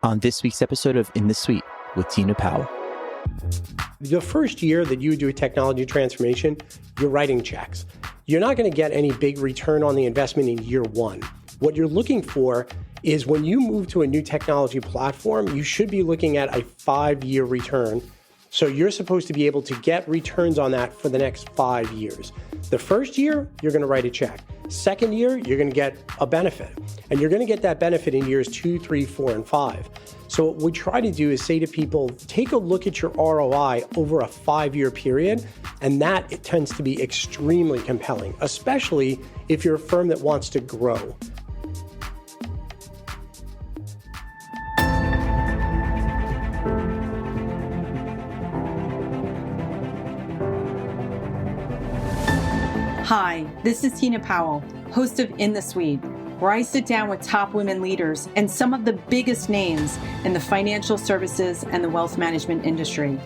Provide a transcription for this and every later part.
on this week's episode of In the Suite with Tina Powell. The first year that you do a technology transformation, you're writing checks. You're not going to get any big return on the investment in year one. What you're looking for is when you move to a new technology platform, you should be looking at a 5-year return. So you're supposed to be able to get returns on that for the next 5 years. The first year, you're going to write a check. Second year, you're going to get a benefit. And you're going to get that benefit in years 2, 3, 4, and 5. So what we try to do is say to people, take a look at your ROI over a 5-year period, and that it tends to be extremely compelling, especially if you're a firm that wants to grow. Hi, this is Tina Powell, host of In the Suite, where I sit down with top women leaders and some of the biggest names in the financial services and the wealth management industry.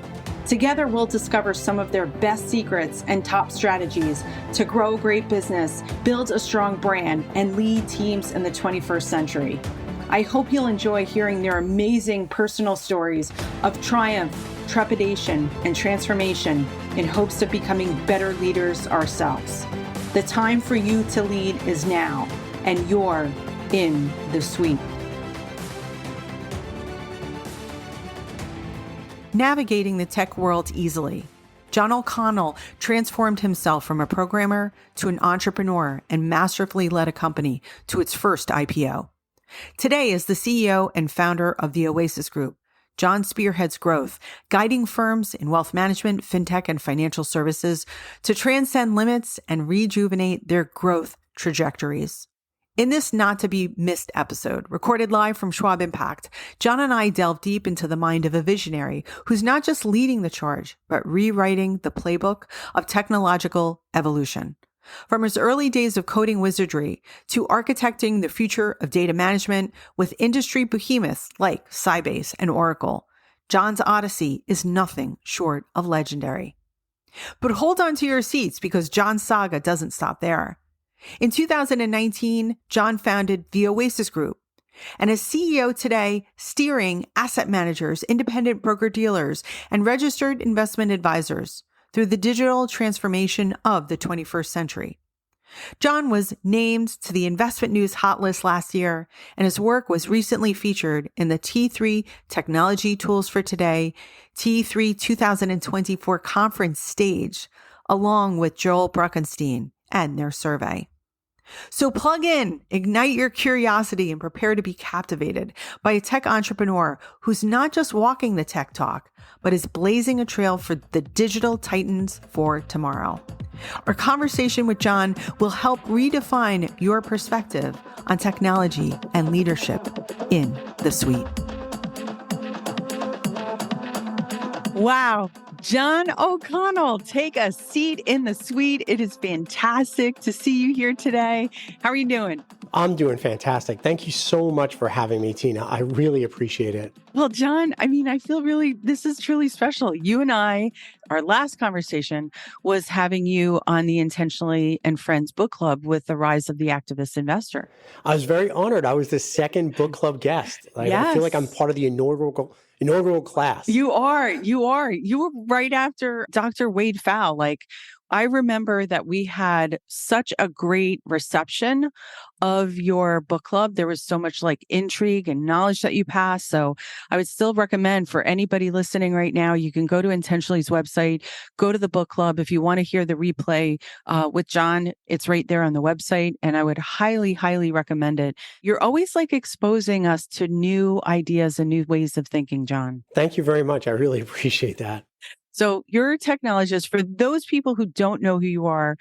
Together, we'll discover some of their best secrets and top strategies to grow a great business, build a strong brand, and lead teams in the 21st century. I hope you'll enjoy hearing their amazing personal stories of triumph, trepidation, and transformation in hopes of becoming better leaders ourselves. The time for you to lead is now, and you're in the suite. Navigating the tech world easily, John O'Connell transformed himself from a programmer to an entrepreneur and masterfully led a company to its first IPO. Today, as the CEO and founder of the Oasis Group, John spearheads growth, guiding firms in wealth management, fintech, and financial services to transcend limits and rejuvenate their growth trajectories. In this not-to-be-missed episode, recorded live from Schwab IMPACT, John and I delve deep into the mind of a visionary who's not just leading the charge, but rewriting the playbook of technological evolution. From his early days of coding wizardry to architecting the future of data management with industry behemoths like Sybase and Oracle, John's odyssey is nothing short of legendary. But hold on to your seats because John's saga doesn't stop there. In 2019, John founded the Oasis Group, and as CEO today, steering asset managers, independent broker-dealers, and registered investment advisors through the digital transformation of the 21st century. John was named to the InvestmentNews Hot List last year, and his work was recently featured in the T3 Technology Tools for Today T3 2024 conference stage, along with Joel Bruckenstien and their survey. So plug in, ignite your curiosity, and prepare to be captivated by a tech entrepreneur who's not just walking the tech talk, but is blazing a trail for the digital titans for tomorrow. Our conversation with John will help redefine your perspective on technology and leadership in the suite. Wow. John O'Connell, take a seat in the suite. It is fantastic to see you here today. How are you doing? I'm doing fantastic. Thank you so much for having me, Tina. I really appreciate it. Well, John, I feel this is truly special. You and I, our last conversation was having you on the Intentionally and Friends book club with The Rise of the Activist Investor. I was very honored. I was the second book club guest. Yes. I feel like I'm part of the inaugural class. You are. You were right after Dr. Wade Pfau. I remember that we had such a great reception of your book club. There was so much intrigue and knowledge that you passed. So I would still recommend for anybody listening right now, you can go to Intentionally's website, go to the book club. If you want to hear the replay with John, it's right there on the website. And I would highly, highly recommend it. You're always exposing us to new ideas and new ways of thinking, John. Thank you very much. I really appreciate that. So you're a technologist. For those people who don't know who you are,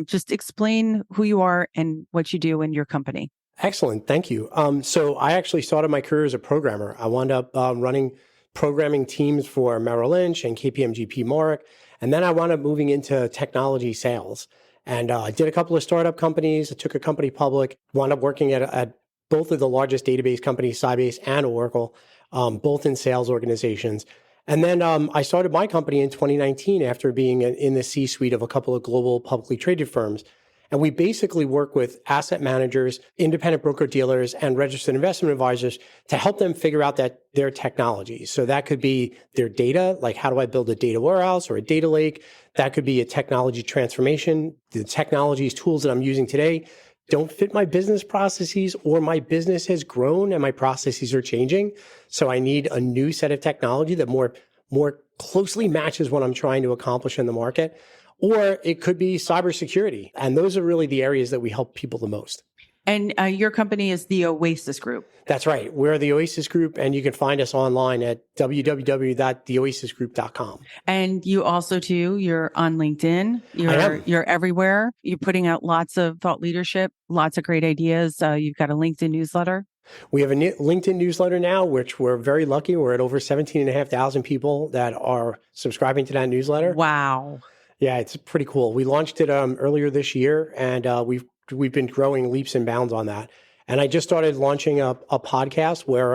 just explain who you are and what you do in your company. Excellent. Thank you. So I actually started my career as a programmer. I wound up running programming teams for Merrill Lynch and KPMG Mark. And then I wound up moving into technology sales. And I did a couple of startup companies. I took a company public, wound up working at both of the largest database companies, Sybase and Oracle, both in sales organizations. And then I started my company in 2019 after being in the C-suite of a couple of global publicly traded firms. And we basically work with asset managers, independent broker-dealers, and registered investment advisors to help them figure out their technology. So that could be their data, like how do I build a data warehouse or a data lake? That could be a technology transformation. The technologies, tools that I'm using today don't fit my business processes, or my business has grown and my processes are changing. So I need a new set of technology that more closely matches what I'm trying to accomplish in the market. Or it could be cybersecurity. And those are really the areas that we help people the most. And your company is the Oasis Group. That's right. We're the Oasis Group, and you can find us online at www.theoasisgroup.com. And you also, too, you're on LinkedIn. You're everywhere. You're putting out lots of thought leadership, lots of great ideas. You've got a LinkedIn newsletter. We have a LinkedIn newsletter now, which we're very lucky. We're at over 17,500 people that are subscribing to that newsletter. Wow. Yeah, it's pretty cool. We launched it earlier this year, and we've been growing leaps and bounds on that. And I just started launching a podcast where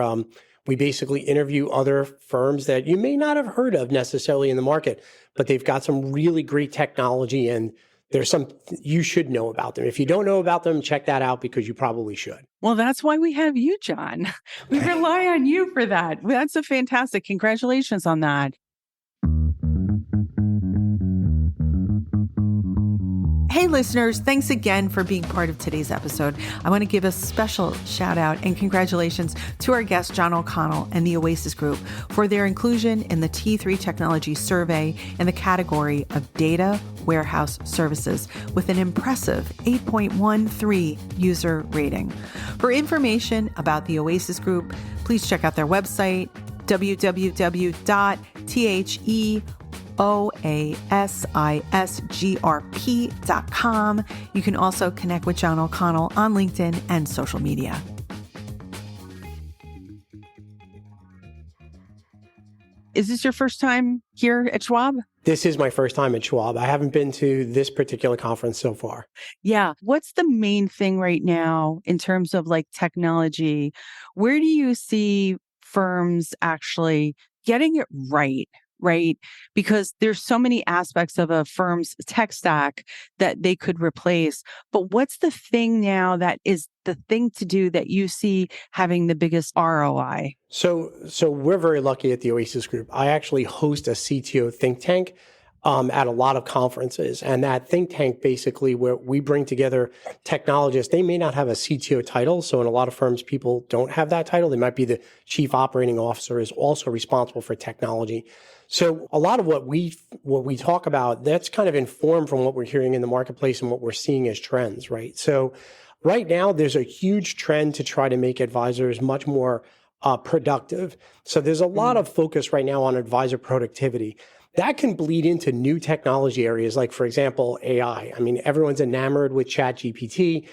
we basically interview other firms that you may not have heard of necessarily in the market, but they've got some really great technology, and there's some you should know about them. If you don't know about them, check that out because you probably should. Well, that's why we have you, John. We rely on you for that. That's a fantastic. Congratulations on that. Hey, listeners, thanks again for being part of today's episode. I want to give a special shout out and congratulations to our guest, John O'Connell and the Oasis Group for their inclusion in the T3 Technology Survey in the category of data warehouse services with an impressive 8.13 user rating. For information about the Oasis Group, please check out their website, www.oasisgrp.com. You can also connect with John O'Connell on LinkedIn and social media. Is this your first time here at Schwab? This is my first time at Schwab. I haven't been to this particular conference so far. Yeah. What's the main thing right now in terms of like technology? Where do you see firms actually getting it right? Because there's so many aspects of a firm's tech stack that they could replace. But what's the thing now that is the thing to do that you see having the biggest ROI? So we're very lucky at the Oasis Group. I actually host a CTO think tank at a lot of conferences. And that think tank basically where we bring together technologists. They may not have a CTO title. So in a lot of firms, people don't have that title. They might be the chief operating officer is also responsible for technology. So a lot of what we talk about, that's kind of informed from what we're hearing in the marketplace and what we're seeing as trends, right? So right now, there's a huge trend to try to make advisors much more productive. So there's a lot of focus right now on advisor productivity. That can bleed into new technology areas, like, for example, AI. I mean, everyone's enamored with ChatGPT.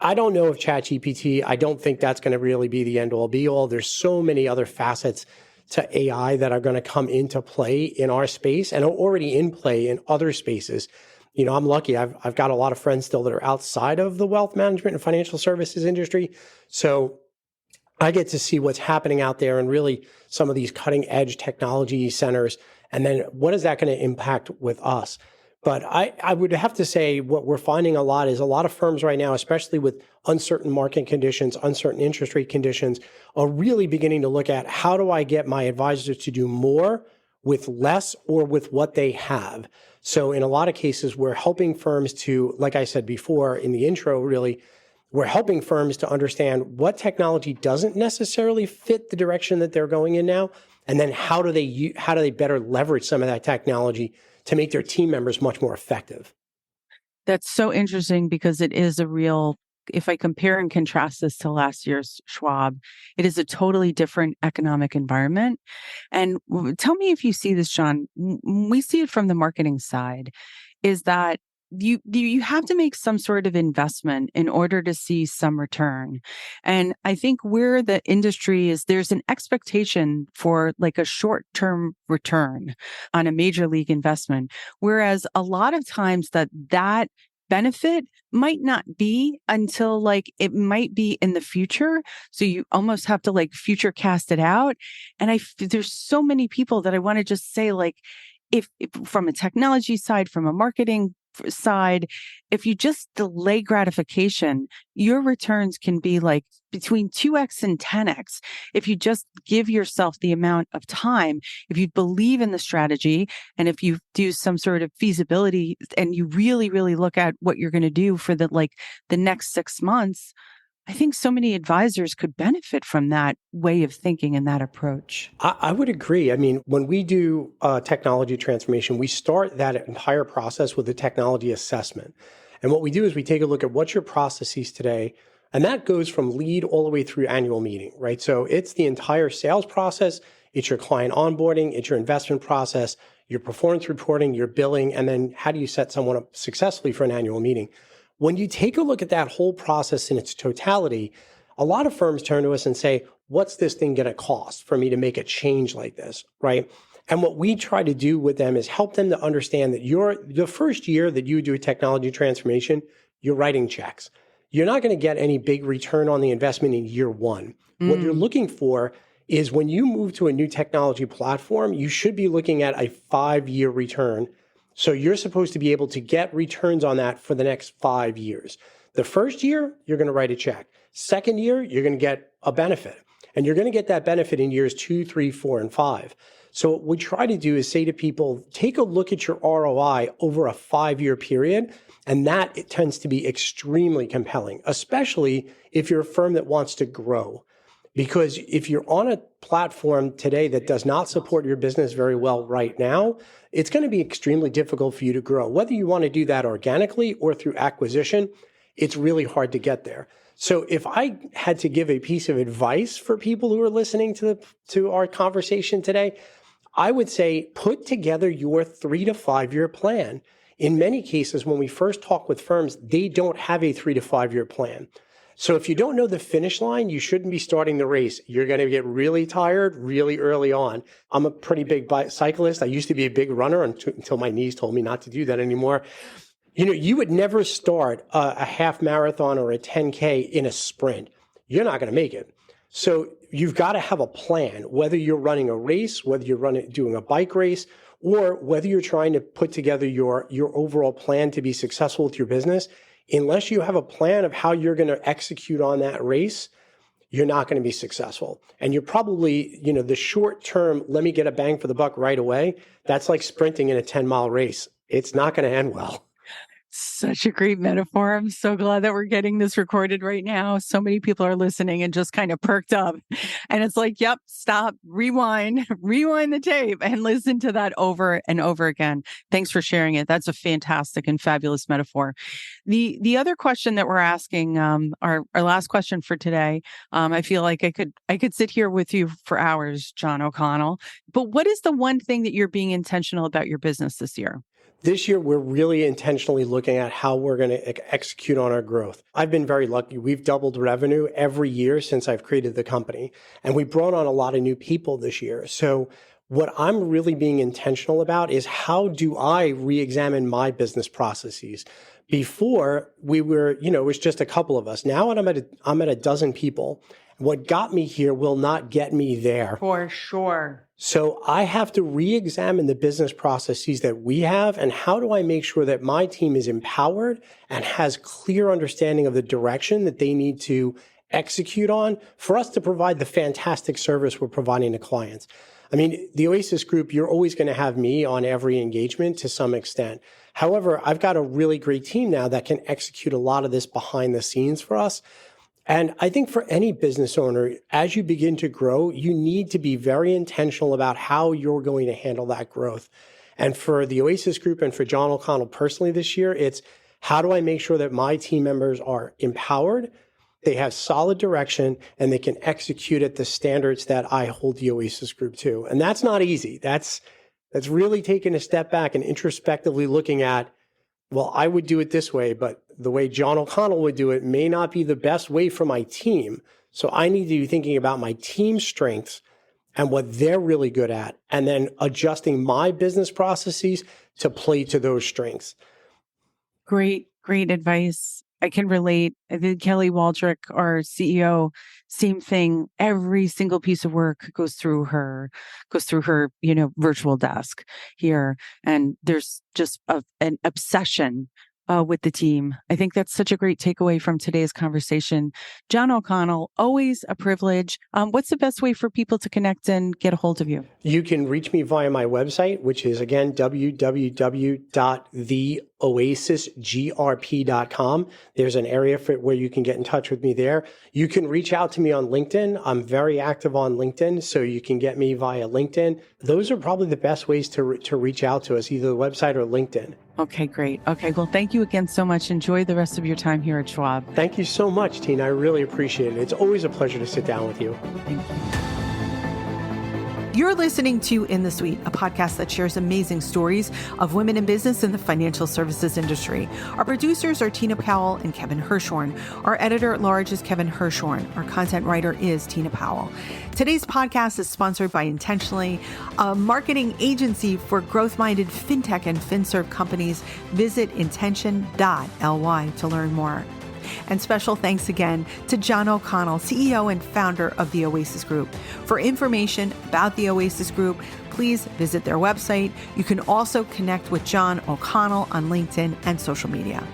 I don't know if ChatGPT, I don't think that's going to really be the end all be all. There's so many other facets to AI that are going to come into play in our space and are already in play in other spaces. You know, I'm lucky. I've got a lot of friends still that are outside of the wealth management and financial services industry. So I get to see what's happening out there and really some of these cutting edge technology centers. And then what is that going to impact with us? But I would have to say what we're finding a lot is a lot of firms right now, especially with uncertain market conditions, uncertain interest rate conditions, are really beginning to look at how do I get my advisors to do more with less or with what they have. So in a lot of cases, we're helping firms to, like I said before in the intro, really, we're helping firms to understand what technology doesn't necessarily fit the direction that they're going in now, and then how do they better leverage some of that technology to make their team members much more effective. That's so interesting because it is a real, if I compare and contrast this to last year's Schwab, it is a totally different economic environment. And tell me if you see this, John. We see it from the marketing side, is that you have to make some sort of investment in order to see some return. And I think where the industry is, there's an expectation for like a short-term return on a major league investment. Whereas a lot of times that benefit might not be until like it might be in the future. So you almost have to like future cast it out. And there's so many people that I want to just say, like, if from a technology side, from a marketing side, if you just delay gratification, your returns can be like between 2x and 10x. If you just give yourself the amount of time, if you believe in the strategy, and if you do some sort of feasibility and you really, really look at what you're going to do for the next 6 months, I think so many advisors could benefit from that way of thinking and that approach. I would agree. I mean, when we do technology transformation, we start that entire process with a technology assessment. And what we do is we take a look at what's your processes today. And that goes from lead all the way through annual meeting, right? So it's the entire sales process. It's your client onboarding. It's your investment process, your performance reporting, your billing, and then how do you set someone up successfully for an annual meeting? When you take a look at that whole process in its totality, a lot of firms turn to us and say, what's this thing going to cost for me to make a change like this, right? And what we try to do with them is help them to understand that the first year that you do a technology transformation, you're writing checks. You're not going to get any big return on the investment in year one. What you're looking for is when you move to a new technology platform, you should be looking at a 5-year return. So you're supposed to be able to get returns on that for the next 5 years. The first year, you're going to write a check. Second year, you're going to get a benefit. And you're going to get that benefit in years 2, 3, 4, and 5. So what we try to do is say to people, take a look at your ROI over a 5-year period. And that it tends to be extremely compelling, especially if you're a firm that wants to grow. Because if you're on a platform today that does not support your business very well right now, it's going to be extremely difficult for you to grow. Whether you want to do that organically or through acquisition, it's really hard to get there. So if I had to give a piece of advice for people who are listening to our conversation today, I would say put together your 3 to 5 year plan. In many cases, when we first talk with firms, they don't have a 3 to 5 year plan. So if you don't know the finish line, you shouldn't be starting the race. You're going to get really tired really early on. I'm a pretty big cyclist. I used to be a big runner until my knees told me not to do that anymore. You know, you would never start a half marathon or a 10K in a sprint. You're not going to make it. So you've got to have a plan, whether you're running a race, whether you're doing a bike race, or whether you're trying to put together your overall plan to be successful with your business. Unless you have a plan of how you're going to execute on that race, you're not going to be successful. And you're probably, the short term, let me get a bang for the buck right away. That's like sprinting in a 10-mile race. It's not going to end well. Such a great metaphor. I'm so glad that we're getting this recorded right now. So many people are listening and just kind of perked up. And it's like, yep, stop, rewind the tape and listen to that over and over again. Thanks for sharing it. That's a fantastic and fabulous metaphor. The other question that we're asking, our last question for today, I feel like I could sit here with you for hours, John O'Connell. But what is the one thing that you're being intentional about your business this year? This year, we're really intentionally looking at how we're going to execute on our growth. I've been very lucky. We've doubled revenue every year since I've created the company, and we brought on a lot of new people this year. So what I'm really being intentional about is how do I re-examine my business processes? Before we were, it was just a couple of us. Now I'm at a dozen people. What got me here will not get me there. For sure. So I have to re-examine the business processes that we have, and how do I make sure that my team is empowered and has clear understanding of the direction that they need to execute on for us to provide the fantastic service we're providing to clients. I mean, the Oasis Group, you're always going to have me on every engagement to some extent. However, I've got a really great team now that can execute a lot of this behind the scenes for us. And I think for any business owner, as you begin to grow, you need to be very intentional about how you're going to handle that growth. And for the Oasis Group and for John O'Connell personally this year, it's how do I make sure that my team members are empowered, they have solid direction, and they can execute at the standards that I hold the Oasis Group to. And that's not easy. That's really taking a step back and introspectively looking at, well, I would do it this way, but the way John O'Connell would do it may not be the best way for my team. So I need to be thinking about my team's strengths and what they're really good at, and then adjusting my business processes to play to those strengths. Great advice. I can relate. I think Kelly Waldrick, our CEO, same thing. Every single piece of work goes through her, virtual desk here. And there's just an obsession with the team. I think that's such a great takeaway from today's conversation. John O'Connell, always a privilege. What's the best way for people to connect and get a hold of you? You can reach me via my website, which is, again, www.theoasisgrp.com. There's an area where you can get in touch with me there. You can reach out to me on LinkedIn. I'm very active on LinkedIn, so you can get me via LinkedIn. Those are probably the best ways to reach out to us, either the website or LinkedIn. Okay, great. Okay, well, thank you again so much. Enjoy the rest of your time here at Schwab. Thank you so much, Tina. I really appreciate it. It's always a pleasure to sit down with you. Thank you. You're listening to In the Suite, a podcast that shares amazing stories of women in business in the financial services industry. Our producers are Tina Powell and Kevin Hirshhorn. Our editor-at-large is Kevin Hirshhorn. Our content writer is Tina Powell. Today's podcast is sponsored by Intentionally, a marketing agency for growth-minded fintech and finserv companies. Visit intention.ly to learn more. And special thanks again to John O'Connell, CEO and founder of the Oasis Group. For information about the Oasis Group, please visit their website. You can also connect with John O'Connell on LinkedIn and social media.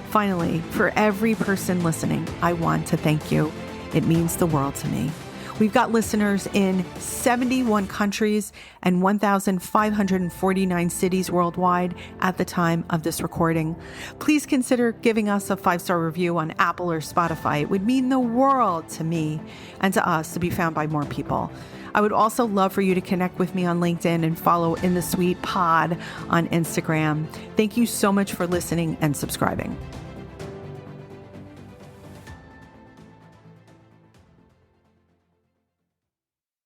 Finally, for every person listening, I want to thank you. It means the world to me. We've got listeners in 71 countries and 1,549 cities worldwide at the time of this recording. Please consider giving us a 5-star review on Apple or Spotify. It would mean the world to me and to us to be found by more people. I would also love for you to connect with me on LinkedIn and follow In the Suite Pod on Instagram. Thank you so much for listening and subscribing.